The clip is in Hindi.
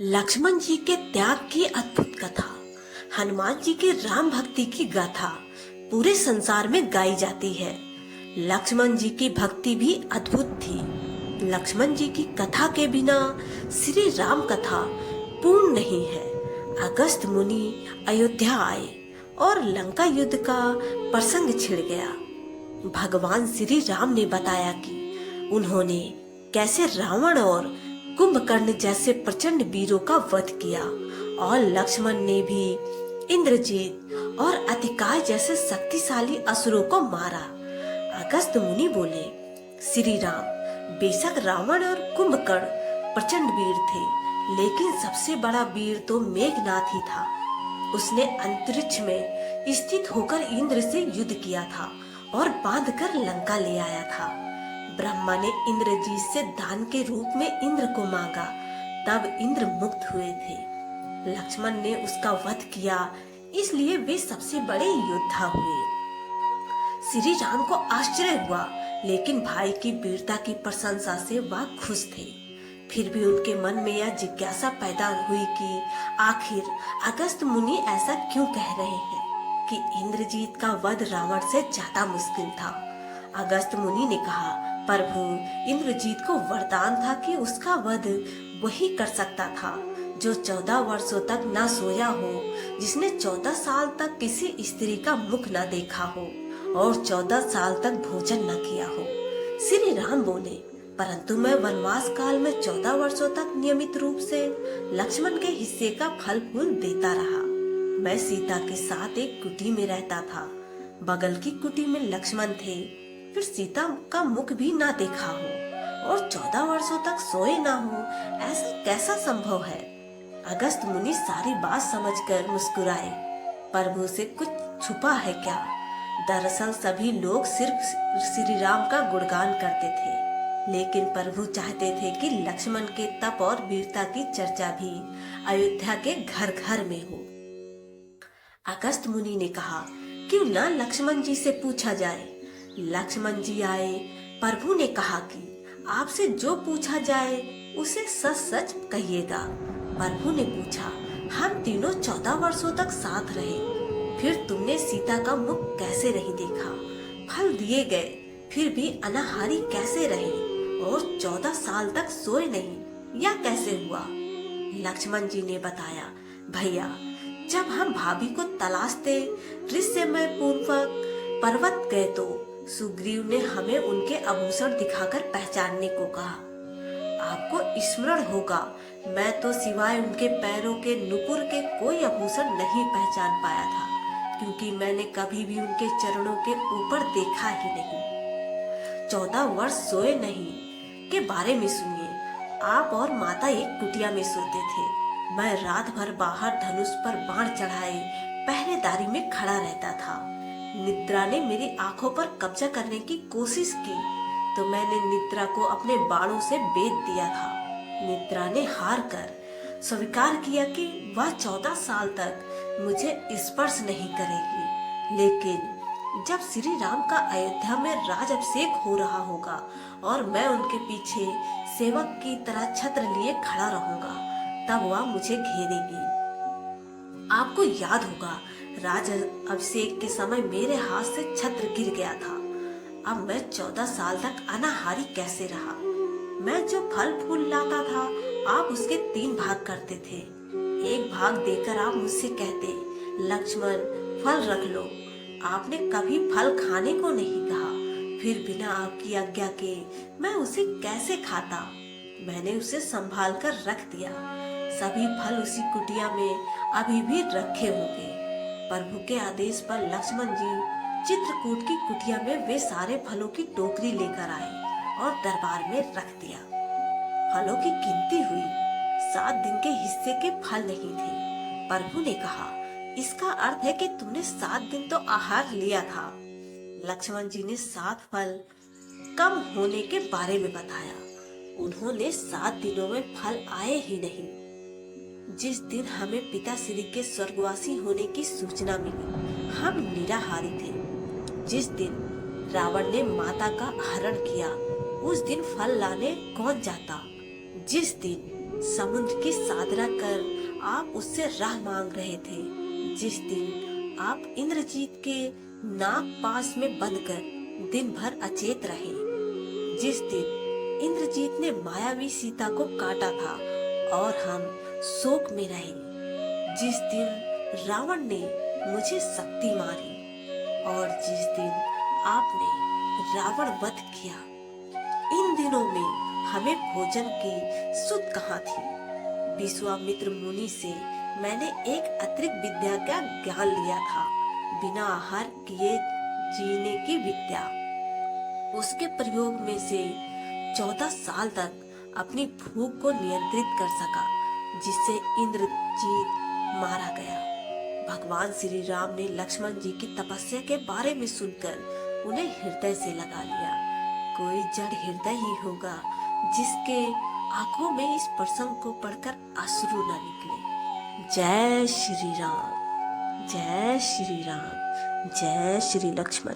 लक्ष्मण जी के त्याग की अद्भुत कथा, हनुमान जी की राम भक्ति की गाथा पूरे संसार में गाई जाती है। लक्ष्मण जी की भक्ति भी अद्भुत थी। लक्ष्मण जी की कथा के बिना श्री राम कथा पूर्ण नहीं है। अगस्त मुनि अयोध्या आए और लंका युद्ध का प्रसंग छिड़ गया। भगवान श्री राम ने बताया कि उन्होंने कैसे रावण और कुंभकर्ण जैसे प्रचंड वीरों का वध किया और लक्ष्मण ने भी इंद्रजीत और अतिकाय जैसे शक्तिशाली असुरों को मारा। अगस्त मुनि बोले, श्री राम, बेशक रावण और कुंभकर्ण प्रचंड वीर थे, लेकिन सबसे बड़ा वीर तो मेघनाथ ही था। उसने अंतरिक्ष में स्थित होकर इंद्र से युद्ध किया था और बांधकर लंका ले आया था। ब्रह्मा ने इंद्रजीत से दान के रूप में इंद्र को मांगा, तब इंद्र मुक्त हुए थे। लक्ष्मण ने उसका वध किया, इसलिए वे सबसे बड़े योद्धा हुए। श्री राम को आश्चर्य हुआ, लेकिन भाई की वीरता की प्रशंसा से वह खुश थे। फिर भी उनके मन में यह जिज्ञासा पैदा हुई कि आखिर अगस्त मुनि ऐसा क्यों कह रहे हैं कि इंद्रजीत का वध रावण से ज्यादा मुश्किल था। अगस्त मुनि ने कहा, प्रभु, इंद्रजीत को वरदान था कि उसका वध वही कर सकता था जो 14 वर्षों तक न सोया हो, जिसने 14 साल तक किसी स्त्री का मुख न देखा हो और 14 साल तक भोजन न किया हो। श्री राम बोले, परंतु मैं वनवास काल में 14 वर्षों तक नियमित रूप से लक्ष्मण के हिस्से का फल फूल देता रहा। मैं सीता के साथ एक कुटी में रहता था। बगल की कुटी में लक्ष्मण थे। फिर सीता का मुख भी ना देखा हो और 14 वर्षों तक सोए ना हो, ऐसा कैसा संभव है? अगस्त मुनि सारी बात समझकर मुस्कुराए। प्रभु से कुछ छुपा है क्या? दरअसल सभी लोग सिर्फ श्री राम का गुणगान करते थे, लेकिन प्रभु चाहते थे कि लक्ष्मण के तप और वीरता की चर्चा भी अयोध्या के घर घर में हो। अगस्त मुनि ने कहा, क्यों ना लक्ष्मण जी से पूछा जाए। लक्ष्मण जी आए। प्रभु ने कहा कि आपसे जो पूछा जाए उसे सच सच कहिएगा। प्रभु ने पूछा, हम तीनों 14 वर्षों तक साथ रहे, फिर तुमने सीता का मुख कैसे नहीं देखा? फल दिए गए, फिर भी अनाहारी कैसे रहे और 14 साल तक सोए नहीं, यह कैसे हुआ? लक्ष्मण जी ने बताया, भैया, जब हम भाभी को तलाशते रहस्यमय पूर्वक पर्वत गए तो सुग्रीव ने हमें उनके आभूषण दिखाकर पहचानने को कहा। आपको स्मरण होगा, मैं तो सिवाय उनके पैरों के नुपुर के कोई आभूषण नहीं पहचान पाया था, क्योंकि मैंने कभी भी उनके चरणों के ऊपर देखा ही नहीं। 14 वर्ष सोए नहीं के बारे में सुनिए। आप और माता एक कुटिया में सोते थे। मैं रात भर बाहर धनुष पर बाण चढ़ाए पहरेदारी में खड़ा रहता था। निद्रा ने मेरी आंखों पर कब्जा करने की कोशिश की तो मैंने निद्रा को अपने बाणों से बेध दिया था। निद्रा ने हार कर स्वीकार किया कि वह 14 साल तक मुझे स्पर्श नहीं करेगी, लेकिन जब श्री राम का अयोध्या में राजाभिषेक हो रहा होगा और मैं उनके पीछे सेवक की तरह छत्र लिए खड़ा रहूंगा, तब वह मुझे घेरेगी। आपको याद होगा, राज अभिषेक के समय मेरे हाथ से छत्र गिर गया था। अब मैं 14 साल तक अनाहारी कैसे रहा? मैं जो फल फूल लाता था, आप उसके 3 भाग करते थे। एक भाग देकर आप मुझसे कहते, लक्ष्मण, फल रख लो। आपने कभी फल खाने को नहीं कहा, फिर बिना आपकी आज्ञा के मैं उसे कैसे खाता? मैंने उसे संभाल कर रख दिया। सभी फल उसी कुटिया में अभी भी रखे होंगे। प्रभु के आदेश पर लक्ष्मण जी चित्रकूट की कुटिया में वे सारे फलों की टोकरी लेकर आए और दरबार में रख दिया। फलों की गिनती हुई, 7 दिन के हिस्से के फल नहीं थे। प्रभु ने कहा, इसका अर्थ है कि तुमने 7 दिन तो आहार लिया था। लक्ष्मण जी ने 7 फल कम होने के बारे में बताया। उन्होंने 7 दिनों में फल आए ही नहीं। जिस दिन हमें पिताश्री के स्वर्गवासी होने की सूचना मिली, हम निराहारी थे। जिस दिन रावण ने माता का हरण किया, उस दिन फल लाने कौन जाता? जिस दिन समुद्र की साधना कर आप उससे राह मांग रहे थे। जिस दिन आप इंद्रजीत के नाग पास में बंधकर दिन भर अचेत रहे, जिस दिन इंद्रजीत ने मायावी सीता को काटा था और हम शोक में रहे, जिस दिन रावण ने मुझे शक्ति मारी और जिस दिन आपने रावण वध किया, इन दिनों में हमें भोजन की सुध कहाँ थी। विश्वामित्र मुनि से मैंने एक अतिरिक्त विद्या का ज्ञान लिया था, बिना आहार किए जीने की विद्या। उसके प्रयोग में से 14 साल तक अपनी भूख को नियंत्रित कर सका, जिससे इंद्रजीत मारा गया। भगवान श्री राम ने लक्ष्मण जी की तपस्या के बारे में सुनकर उन्हें हृदय से लगा लिया। कोई जड़ हृदय ही होगा जिसके आंखों में इस प्रसंग को पढ़कर अश्रु न निकले। जय श्री राम, जय श्री राम, जय श्री लक्ष्मण।